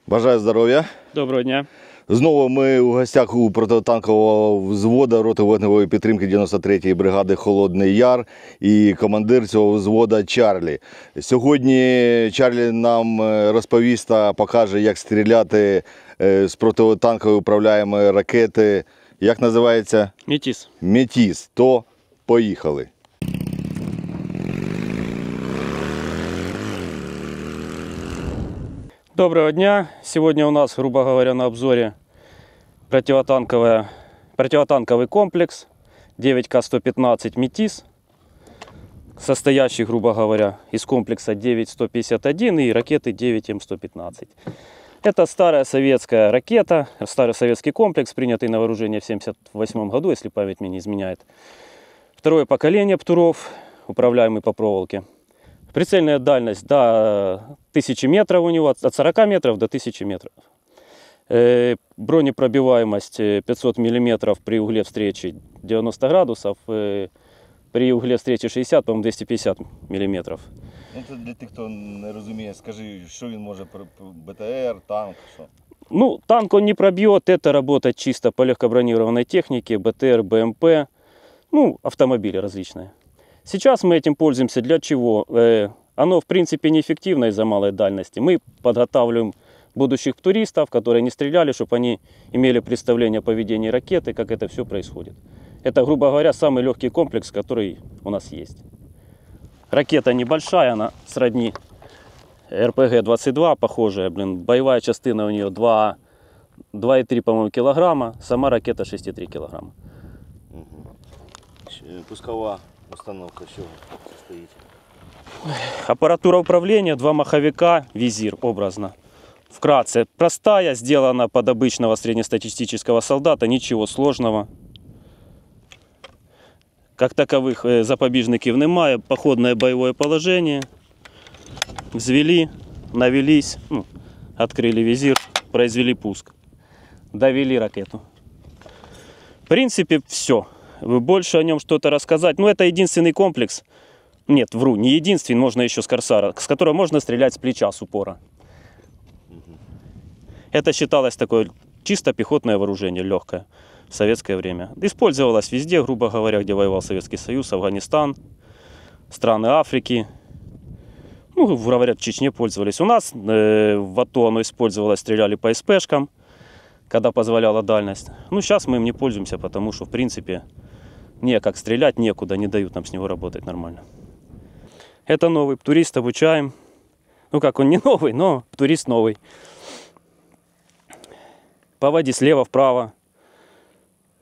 Бажаю здоров'я. Доброго дня. Знову ми у гостях у протитанкового взводу роти вогневої підтримки 93-ї бригади «Холодний Яр» і командир цього взводу Чарлі. Сьогодні Чарлі нам розповість та покаже, як стріляти з протитанкової управляємої ракети. Як називається? Метис. Метис. То поїхали. Доброго дня. Сегодня у нас, грубо говоря, на обзоре противотанковый комплекс 9К115 Метис, состоящий, грубо говоря, из комплекса 9М151 и ракеты 9М115. Это старая советская ракета, старый советский комплекс, принятый на вооружение в 1978 году, если память мне не изменяет. Второе поколение ПТУРов, управляемый по проволоке. Прицельная дальность до 1000 метров у него, от 40 метров до 1000 метров. Бронепробиваемость 500 миллиметров при угле встречи 90 градусов, при угле встречи 60, по-моему, 250 миллиметров. Ну, це для тих, хто не розуміє, скажи, що він може, БТР, танк, що? Ну, танк он не пробьет, это работать чисто по легкобронированной технике, БТР, БМП, ну, автомобили различные. Сейчас мы этим пользуемся для чего? Оно в принципе неэффективно из-за малой дальности. Мы подготавливаем будущих туристов, которые не стреляли, чтобы они имели представление о поведении ракеты, как это все происходит. Это, грубо говоря, самый легкий комплекс, который у нас есть. Ракета небольшая, она сродни РПГ-22, похожая, боевая частина у нее 2,3, по-моему, килограмма, сама ракета 6,3 килограмма. Пускова установка з чого состоїть? Аппаратура управления, 2 маховика, визир образно. Вкратце, простая, сделана под обычного среднестатистического солдата, ничего сложного. Как таковых запобіжників немає, походное боевое положение. Взвели, навелись, открыли визир, произвели пуск. Довели ракету. В принципе, все. Больше о нем что-то рассказать. Ну, это единственный комплекс. Нет, вру, не единственный, можно еще с Корсара, с которого можно стрелять с плеча, с упора. Это считалось такое чисто пехотное вооружение, легкое, в советское время. Использовалось везде, грубо говоря, где воевал Советский Союз, Афганистан, страны Африки. Ну, говоря, в Чечне пользовались. У нас в АТО оно использовалось, стреляли по СПшкам, когда позволяла дальность. Ну, сейчас мы им не пользуемся, потому что, в принципе, некак стрелять, некуда, не дают нам с него работать нормально. Это новый турист, обучаем. Ну, как он не новый, но турист новый. Поводи слева вправо.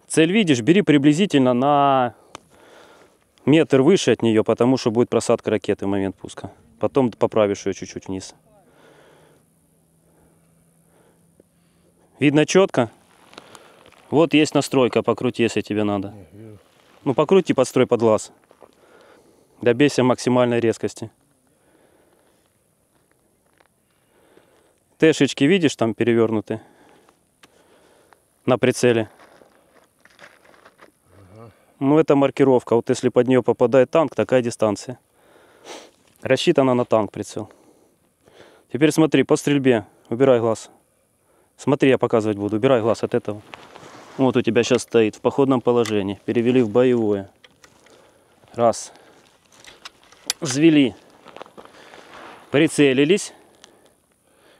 Цель видишь, бери приблизительно на метр выше от нее, потому что будет просадка ракеты в момент пуска. Потом поправишь ее чуть-чуть вниз. Видно четко? Вот есть настройка, покрути, если тебе надо. Ну, покрути, подстрой под глаз. Добейся максимальной резкости. Тэшечки видишь там перевернуты? На прицеле. Ну, это маркировка. Вот если под нее попадает танк, такая дистанция. Рассчитана на танк прицел. Теперь смотри, по стрельбе. Убирай глаз. Смотри, я показывать буду. Убирай глаз от этого. Вот у тебя сейчас стоит в походном положении. Перевели в боевое. Раз. Взвели. Прицелились.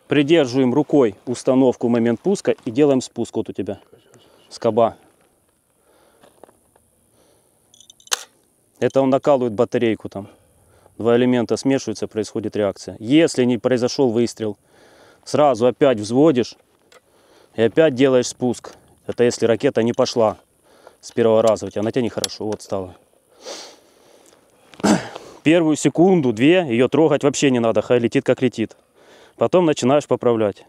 Придерживаем рукой установку в момент пуска и делаем спуск. Вот у тебя скоба. Это он накалывает батарейку там. 2 элемента смешиваются, происходит реакция. Если не произошел выстрел, сразу опять взводишь и опять делаешь спуск. Это если ракета не пошла с первого раза, у тебя на тебя нехорошо, вот стало. Первую секунду, 2, ее трогать вообще не надо, хай летит как летит. Потом начинаешь поправлять.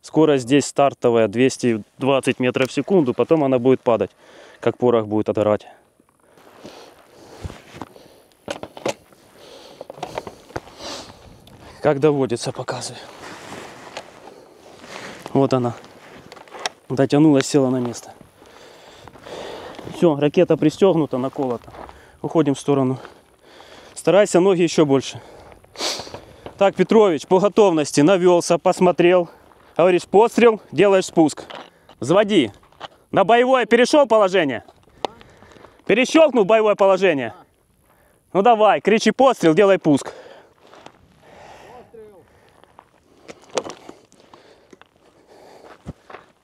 Скорость здесь стартовая 220 метров в секунду, потом она будет падать, как порох будет отгорать. Как доводится, показываю. Вот она. Дотянулась, села на место. Все, ракета пристегнута, наколота. Уходим в сторону. Старайся ноги еще больше. Так, Петрович, по готовности навелся, посмотрел. Говоришь, пострел, делаешь спуск. Взводи. На боевое перешел положение? Перещелкнул боевое положение? Ну давай, кричи пострел, делай пуск.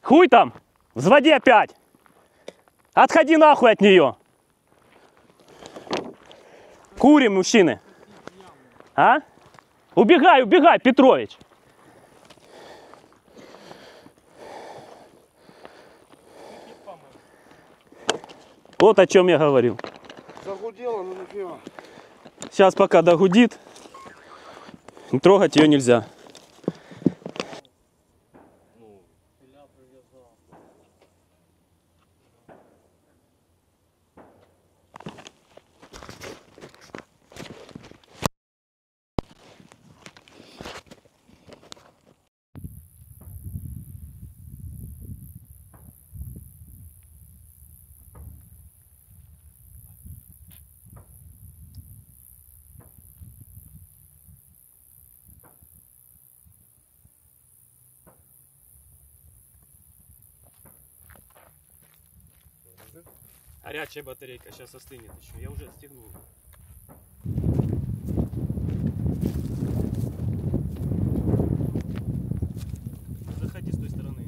Хуй там! Взводи опять! Отходи нахуй от нее! Курим, мужчины! А? Убегай, убегай, Петрович! Вот о чем я говорил. Загудела, но нифига. Сейчас пока догудит, трогать ее нельзя. Горячая батарейка, сейчас остынет еще. Я уже отстегнул. Заходи с той стороны.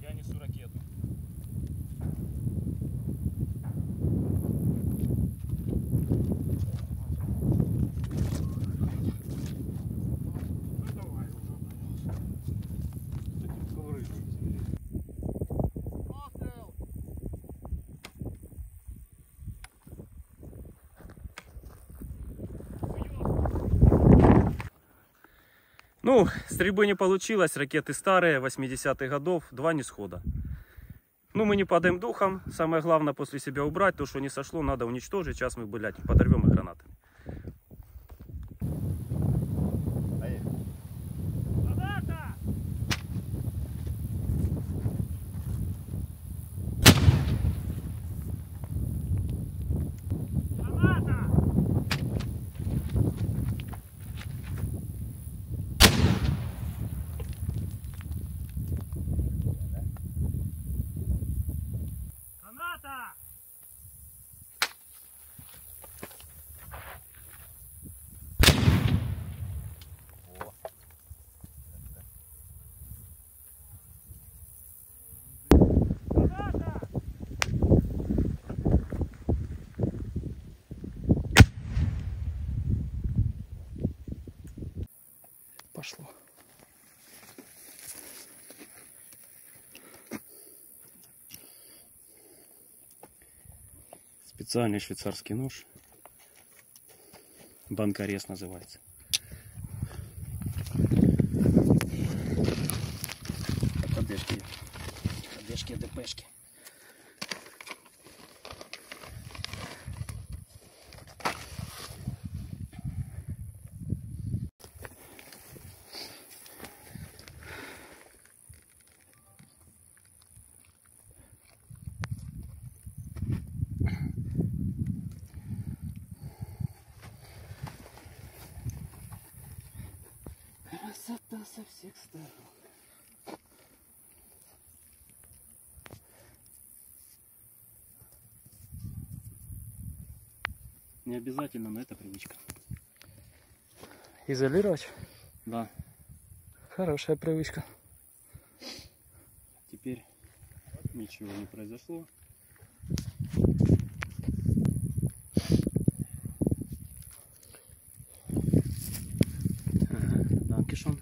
Я несу ракету. Ну, стрельбы не получилось, ракеты старые, 80-х годов, 2 нисхода. Ну, мы не падаем духом, самое главное после себя убрать, то, что не сошло, надо уничтожить, сейчас мы, блядь, подорвем их гранатами. Пошло. Специальный швейцарский нож. Банкорез называется. КДшки, ДПшки. Красота со всех сторон. Не обязательно, но это привычка. Изолировать? Да. Хорошая привычка. Теперь ничего не произошло. Ага, данкишон.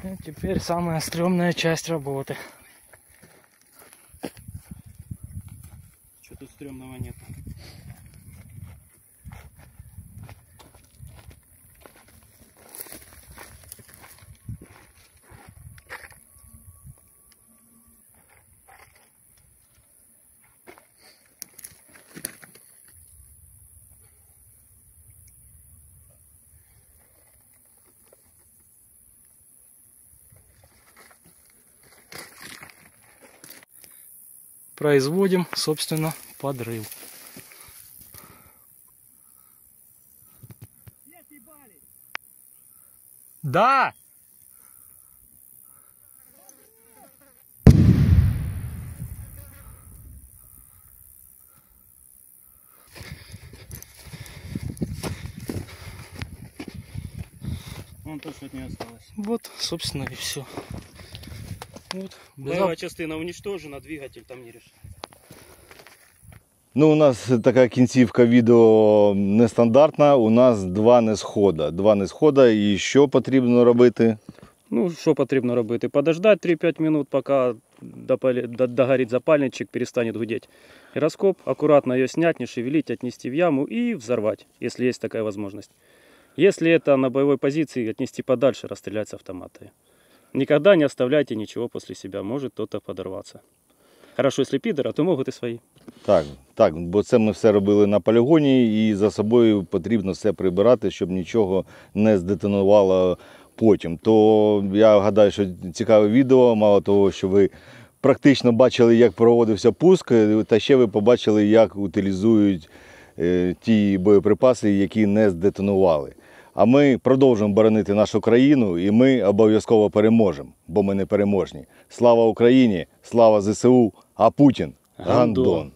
И теперь самая стрёмная часть работы. Что тут стрёмного нет? производим, собственно, подрыв. Да! Вон точно не осталось. Вот, собственно, и все. Вот. Боевая частина уничтожена, двигатель там не решен. Ну, у нас така кінцівка відео нестандартна. У нас два несхода. Два несхода. І що потрібно робити? Ну, що потрібно робити? Подождати 3-5 минут, поки догорить запальничек, перестанет гудеть. Гироскоп, аккуратно ее снять, не шевелить, отнести в яму и взорвать, если есть такая возможность. Если это на боевой позиции, отнести подальше, расстрелять с автомата. Никогда не оставляйте ничего после себя, может кто-то подорваться. Хорошо, если пидор, а то могут и свои. Так, бо це ми все робили на полігоні і за собою потрібно все прибирати, щоб нічого не здетонувало потім. То я гадаю, що цікаве відео, мало того, що ви практично бачили, як проводився пуск, та ще ви побачили, як утилізують ті боєприпаси, які не здетонували. А ми продовжуємо боронити нашу країну і ми обов'язково переможемо, бо ми не переможні. Слава Україні, слава ЗСУ, а Путін – гандон.